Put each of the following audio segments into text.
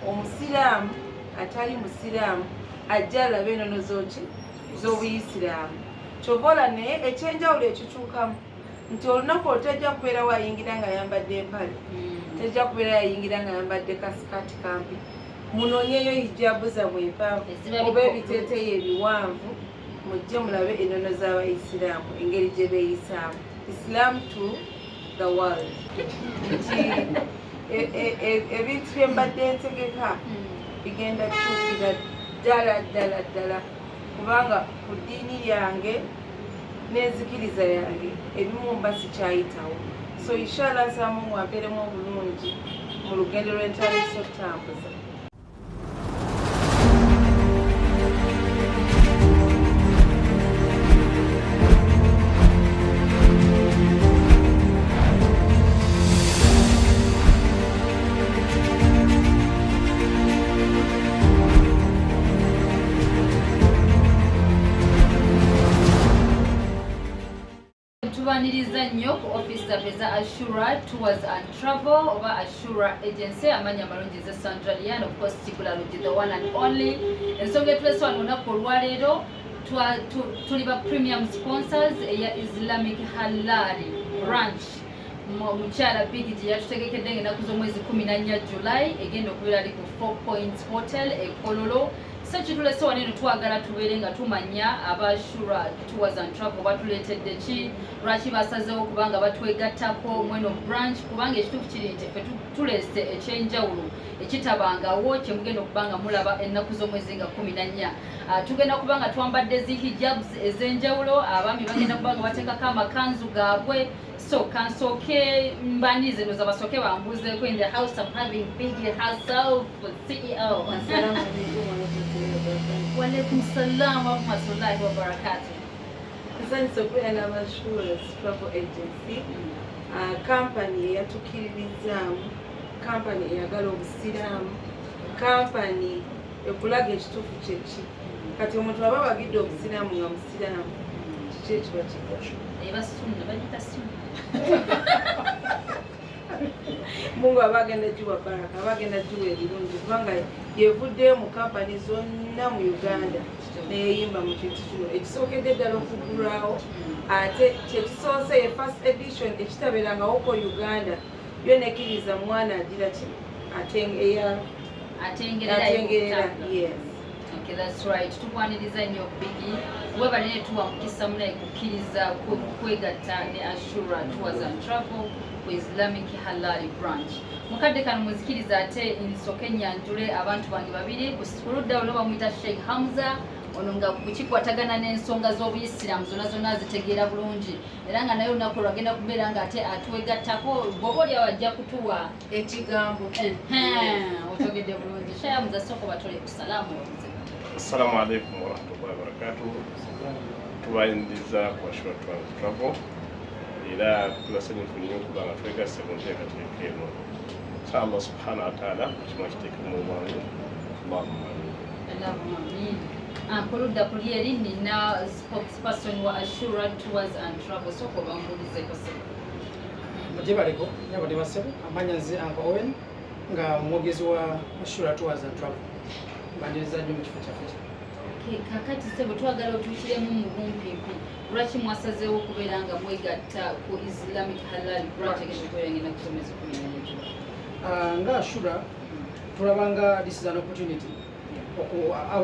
omusiraamu atali musiraamu ajja alabe enono z'obuyisiraamu. Kyovola naye ekyenjawulo ekikyukamu nti olunaku otajja kubeera wayingira nga ayambadde empale, tajja kubeera yayingira nga ayambadde kasikaati kampi. Munoonyeyo hijaabu zammwe empanvu oba ebiteeteeyi ebiwanvu, mujje mulabe enono z'abayisiraamu engeri gye beeyisaamu. Islam to the world. Nti ebintu bye mbadde ntegeka bigenda kutuukira ddala kubanga ku ddiini yange n'enzikiriza yange ebimu mba sikyayitawo. So inshallah nsaba mwampeeremu obulungi mu lugendo lw'entandikwa okutambuza. Tubaniriza nnyo ku office za Ashura Tours and Travel oba Ashura Agency amanya amalungi ze Sandra Lian, of course Kigula Lodge, the one and only. Ensonga etulese wano olunaku olwaleero tuli ba premium sponsors eya Islamic Halal branch. Mukyala Big gye yatutegekedde ng'ennaku z'omwezi 14 July egenda okubeera ali ku 4 Points Hotel e Kololo. Kitulese wano eno twagala tubeere nga tumanya aba Ashura Tours and Travel batuleetedde ki, lwaki basazeewo kubanga batwegattako mweno branch, kubanga ekituufu kiri nti ffe tuleese ekyenjawulo ekitabangawo kye mugenda okubanga mulaba ennaku z'omwezi nga 14. Tugenda kubanga twambadde zi hijabs ez'enjawulo, abaami bagenda kubanga bateekako amakanzu gaabwe. So kansooke mbanize noza basooke bambuuzeeko in the house I'm having Big herself, CEO. Walaikum salam wa rahmatullahi wa barakatuh. Asante okubeera n'Abashura Travel Agency, company eyatukkiririzaamu, company eyagala obusiraamu, company ekulaga ekituufu kyeki. Kati omuntu aba abagidde obusiraamu nga musiraamu kiki ekiba kiga? Sunna bagita sunna. Mungu abagenda giwa baraka, abagenda giwa ebirungi kubanga yevuddeyo mu kampani zonna mu Uganda neyeyimba mu kintu kino ekisookedde ddala okuggulwawo. Ate kyekisoose ye first edition ekitabeerangawo ko Uganda yo nekkiriza mwana agira ki atengerera. Yes. Okay, that's right. Tukwaniriza nnyo Biggie. Webale ne tuwa mukisa munaye kukkiriza kwegatta ne Ashura Tours and Travel ku Islamic Halal branch. Mukadde kano muzikiriza ate nsooke nnyanjule abantu bange babiri ku ludda olwo bamuyita Sheikh Hamza, ono nga kukikwatagana n'ensonga z'obuyisiraamu zonna zitegeera bulungi era nga naye olunaku lwagenda kubeera nga ate atwegattako bw'oba oli awajja kutuwa ekigambo. Otogedde bulungi. Sheikh Hamza sooka batole ku salaamu wabuze. Assalamu alaikum wa rahmatullahi wa barakatuh. Tubayindiza ku Ashura Tours and Travel era tulasanyufu nnyo kuba nga twegasse mu nteekateeka eno. Allah subhanahu wa ta'ala kimu kiteekemu obwangu. Allahumma amin. Kuludda kuli eri nina spokesperson wa Ashura Tours and Travel, sooka obambuulizeko se. Mugibaleko nyabadde basebo amanya nze Uncle Owen nga mwogezi wa Ashura Tours and Travel. Banjiriza nnyo mu kifo kyaffe. Kakati sebo twagala otuukiremu mu bumpimpi, lwaki mwasazeewo okubeera nga mwegatta ku Islamic Halal branch egenda okubeera ng'ennaku z'omwezi 14 nga Ashura tulabanga this is an opportunity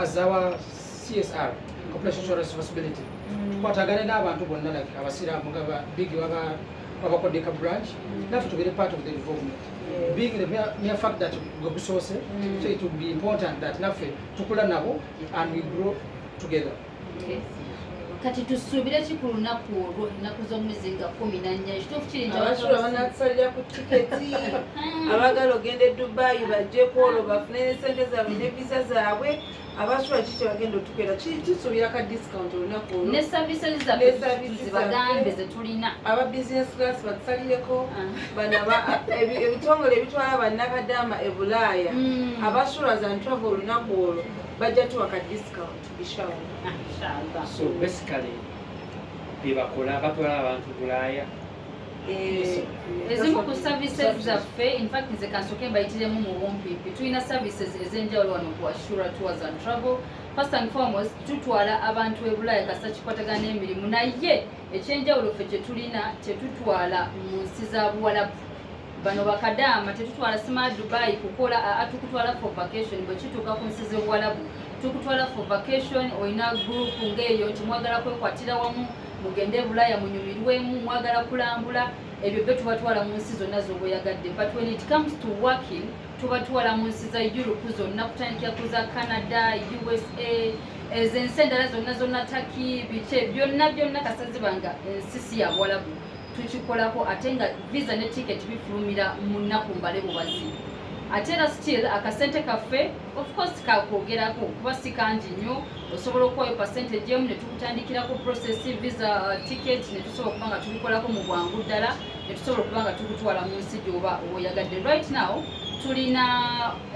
as our CSR, corporate social responsibility, tukwatagane n'abantu bonna like abasiraamu nga Big wabakodde ka branch naffe tubeere part of the involvement. Being the mere fact that we go resources, so it would be important that naffe tukula nabo and we grow together. Okay. Kati tusuubire ki ku lunaku olwo ennaku z'omwezi nga 14 ekituufu kiri Abashura banatusalira ku tiketi, abagala ogenda e Dubai bajjeko olwo bafune n'essente zaabwe ne visa zaabwe. Abashura kiki bagenda otukeera kitusuubira ka discount olunaku olwo ne services zaffe zibagambe ze tulina. Aba business class batusalireko, bano ebitongole ebitwala bannakadaama e Bulaaya. Abashura and Travel olunaku olwo bajja tuwa ka discount inshallah. So basically bebakola batwala abantu Bulaaya ezimu ku services zaffe in fact nze kansooke mbayitiremu mu bumpipi tulina services ez'enjawulo wano ku Ashura Tours and Travel. First and foremost tutwala abantu e Bulaaya kasa kikwatagana n'emirimu naye ekyenjawulo ffe kye tulina tetutwala mu nsi za Buwalabu bano bakadaama tetutwala Smart Dubai kukola tukutwala for vacation bwe kituuka ku nsi z'Obuwalabu tukutwala for vacation olina group ng'eyo nti mwagala kwekwatira wamu mugende e Bulaaya munyumirwemu mwagala kulambula ebyo byo tubatwala mu nsi zonna z'obweyagadde but when it comes to working tubatwala mu nsi za Europe zonna kutandikira ku za Canada, USA, ezensi endala zonna Turkey bice byonna kasazibanga ensisi ya Buwalabu tukikolako ate nga visa ne ticket bifulumira mu nnaku mbale bubazi ate era still akasente kaffe of course kakwogerako kuba si kangi nnyo osobola okuwayo percentage emu ne tukutandikirako process visa ticket ne tusobola okuba nga tubikolako mu bwangu ddala ne tusobola okuba nga tukutwala mu nsi gy'oba oyagadde. Right now tulina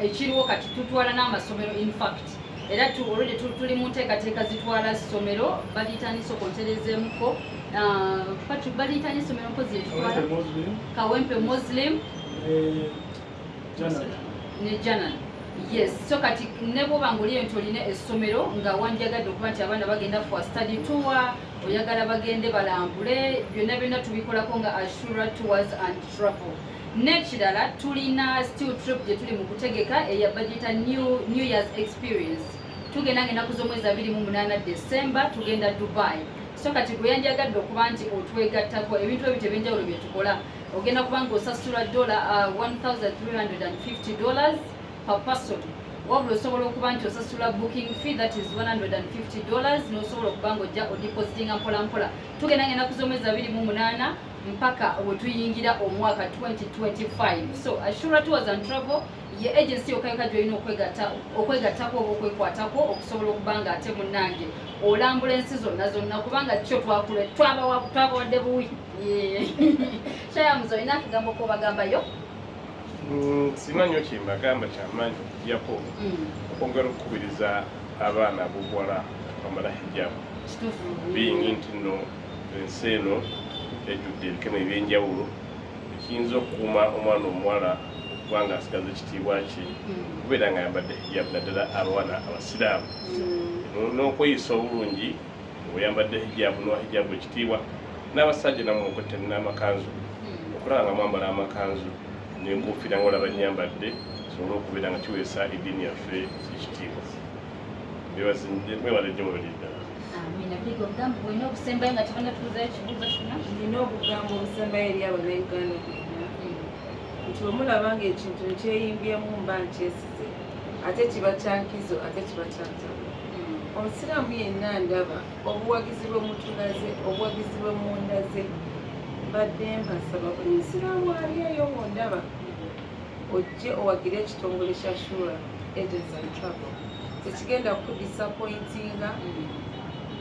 ekiriwo kati tutwala n'amasomero in fact era already tuli mu nteekateeka zitwala ssomero baliyitandisa okonterezeemuko baliyitanya essomero mpozi etwala Kawempe Muslim ne Janan. Yes, so kati ne bwoba ng'oliyo nti olina essomero nga wandyagadde okuba nti abaana bagenda for study tour oyagala bagende balambule byonna tubikolako nga Ashura Tours and Travel. N'ekirala tulina still trip gye tuli mu kutegeka eya bagiyita New Year's Experience. Tugenda ng'ennaku z'omwezi 28 December tugenda Dubai. So kati gwe yandyagadde okuba nti otwegattako ebintu ebyo ebyenjawulo bye tukola ogenda kuba ng'osasula $1,350 per person. Wabula osobola okuba nti osasula booking fee that is $150 n'osobola okuba ng'ojja odepositinga mpola. Tugenda ng'ennaku z'omwezi 28 mpaka we tuyingira omwaka 2025. So Ashura Tours and Travel ye agency okayika gy'olina okwegattako oba okwekwatako okusobola okuba nga ate munnange olambula ensi zonna kubanga kyo twabawadde buwi. Shayamuzo olina akigambo k'obagambayo? Sina nnyo kyembagamba kyamaanyi okujjako okwongera okukubiriza abaana ab'obuwala kwambala hijabu being nti nno ensi eno ejjudde ebikemo ebyenjawulo ekiyinza okukuuma omwana omuwala kubanga asigaza ekitiibwa kye kubeera nga ayambadde hijabu naddala abawala abasiraamu n'okweyisa obulungi oyambadde hijabu n'owa hijabu ekitiibwa n'abasajja namwe okwette n'amakanzu okulaba nga mwambala amakanzu n'enkuufira nga olaba nnyambadde sobole okubeera nga kiweesa eddiini yaffe ekitiibwa. Mwewale nnyo mwebaliddala. Olina obusembayo nga tebanatuuzayo kibuuzo kyonna? Nina obugambo obusembayo eri Abannayuganda nti omulaba ng'ekintu ekyeyimbyemu mba nkyesize ate kiba kyankizo ate kiba kyantabu. Omusiraamu yenna ndaba obuwagizi bwe mutulaze obuwagizi bwe mundaze mbadde mbasaba buli musiraamu ali eyo wondaba ojje owagire ekitongole kya Ashura Tours and Travel tekigenda kudisappointinga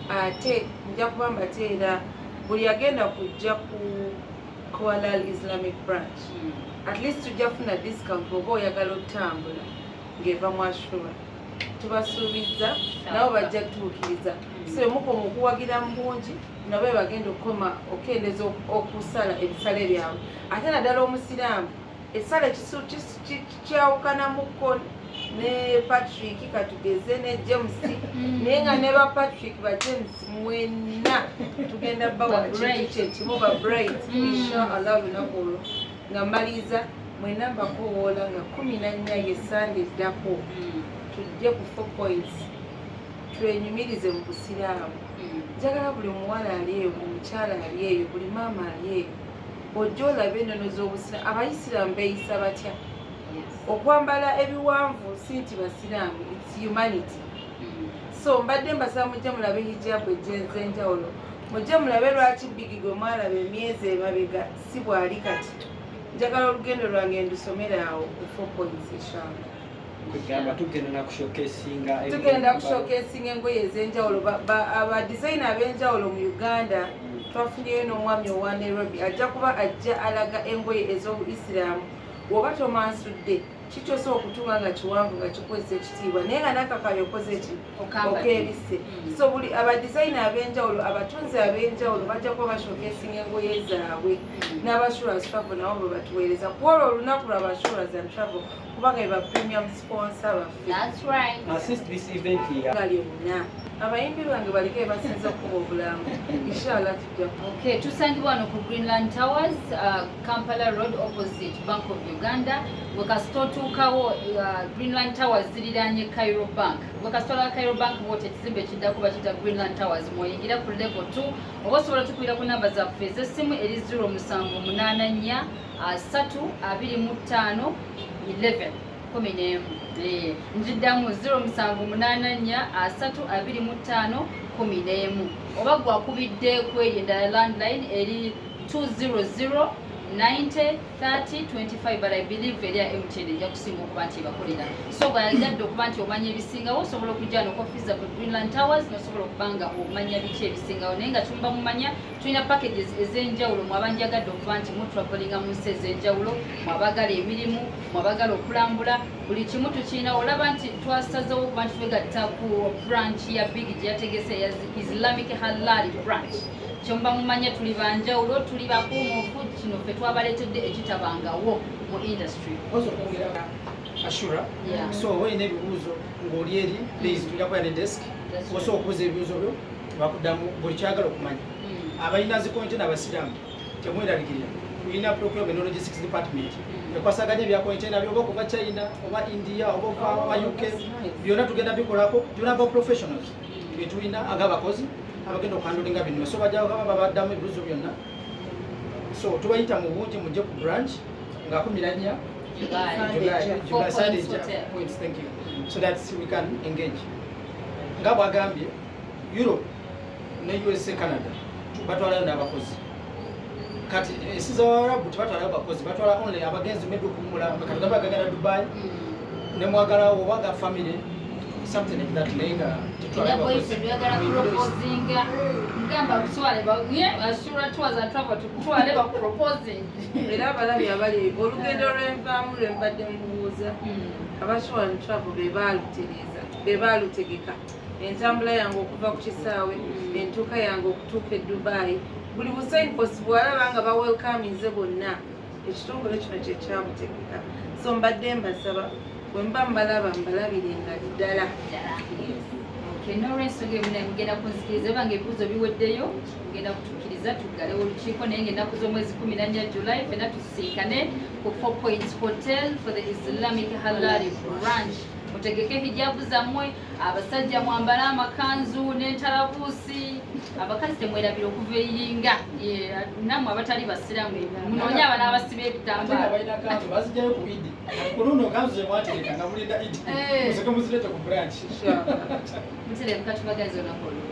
ate nja kuba mbateera buli agenda kujja ku Kuala Islamic branch at least tujja kufuna discount oba oyagala otambula ng'eva mu Ashura. Tubasuubiza nabo bajja kutuukiriza so muko mukuwagira mu bungi nabo bagenda okukoma okendeza okusala ebisale byabwe ate naddala omusiraamu essala kyawukana mukko ne Patrick katugeze ne James naye nga ne ba Patrick ba James mwenna tugenda bawa kimu ba bright inshallah lunaku olwo nga maliza mwenna mbakowoola nga 14 ye Sunday eddako tujje ku 4 points twenyumirize mu busiraamu. Njagala buli muwala ali eyo buli mukyala ali eyo buli maama ali eyo ojja olabe ennono z'obusiraamu. Abayisiraamu beeyisa batya? Okwambala ebiwanvu si nti basiraamu, it's humanity. So mbadde mbasaba mujje mulabe hijabu ez'enjawulo mujje mulabe lwaki bigigwe mwalaba emyezi emabega si bwali kati. Njagala olugendo lwange ndusomere awo ku 4 points inshallah. Tugenda kushowcasinga engoye ez'enjawulo aba designer ab'enjawulo mu Uganda. Twafunyeyo n'omwami owa Nairobi ajja kuba ajja alaga engoye ez'Obuyisiraamu woba tomansudde kikyose okutunga nga kiwanvu nga kikozesa ekitiibwa naye nga nakakayo okoze ki Okambadde. okeebise so buli abadizayina ab'enjawulo abatunzi ab'enjawulo bajja kuba bashowcasing engoye zaabwe n'abassurance travel nabo bwe batuweereza ku olwo olunaku lwa bassurance and travel kubanga eba premium sponsor baffe That's right. Assist this event here. nga lyonna abayimbi bange baliko ebasinza okuba obulamu inshallah tujja Okay, tusangibwa wano ku Greenland Towers, Kampala Road opposite Bank of Uganda. Wekasita otuukawo Greenland Towers ziriraanye Cairo Bank. Wekasita olaba Cairo Bank wote ekizimbe ekiddako bakiyita Greenland Towers mw'oyingira ku level 2 oba osobola tukubira ku namba zaffe ez'essimu eri 0784 325 11 11 njiddamu 0784 325 11 oba gwakubidde kweri endala landline eri 200 90 30 25 but I believe eri ya MTN ejja kusinga okuba nti ebakolera so bwayagadde okuba nti omanya ebisingawo osobola okujja wano kofiza ku Greenland Towers nosobola okuba nga omanya biki ebisingawo naye nga tumba mumanya tulina packages ez'enjawulo mwabanjagadde okuba nti mutravelinga mu nsi ez'enjawulo mwabagala emirimu mwabagala okulambula buli kimu tukirina olaba nti twasazewo okuba nti twegatta ku branch ya big gye yategese ya Islamic Halal branch kyomba mumanya tuli banjawulo tuli bakuumufu kino ffe twabaleetedde ekitabangawo mu industry oza okwongera Ashura Yeah. so olina ebibuuzo ng'oli eri please tujja kuba ne desk That's right. osobola okubuuza ebibuuzo byo bakuddamu buli kyagala okumanya abalina zikonte n'abasiraamu temweraliikirira tulina procurement and logistics department ekwasaganya ebya kontena byoba okuva China oba India oba ova UK byonna tugenda bikolako tulina aba professionals betulina ag'abakozi abagenda okuhandulinga bino so bajja kaba babaddamu ebibuuzo byonna so tubayita mu bungi mujje ku branch nga 14 July Sunday points thank you so that we can engage nga bwagambye Europe ne USA Canada batwalayo n'abakozi kati ensi z'Abarabu tebatwalayo bakozi batwala only abagenzi meddu kumula kati bagagala Dubai ne mwagala obaga family something like that nenga era boyise byagala proposinga ngamba kuswale baye Ashura Tours and Travel tutwale ba proposing era abalabi abali olugendo lw'envaamu lwe mbadde mbubuuza abashobola travel be baalutegeka entambula yange okuva ku kisaawe entuuka yange okutuuka e Dubai buli busainpost bwalaba nga bawelkaminze bonna ekitongole kino kye kyabutegeka so mbadde mbasaba bwe mba mbalaba mbalabirenga ddala n'olwensonga emuna mugenda kunzikiriza banga ebibuuzo biweddeyo mugenda kutukkiriza tuggalewo olukiiko naye ng'ennaku z'omwezi 14 July fena tusiikane ku 4 Points Hotel for the Islamic Halal branch mutegeke hijabu zammwe abasajja mwambale amakanzu n'entalabuusi abakazi temwerabira okuva eyinga nammwe abatali basiramu munoonye abana abasiba ebitambaala bazijjayo ku Idi kuluno kanzu zemwatereka nga mulinda Idi museke muzirete ku branch muterebuka tubaganza olunaku olwo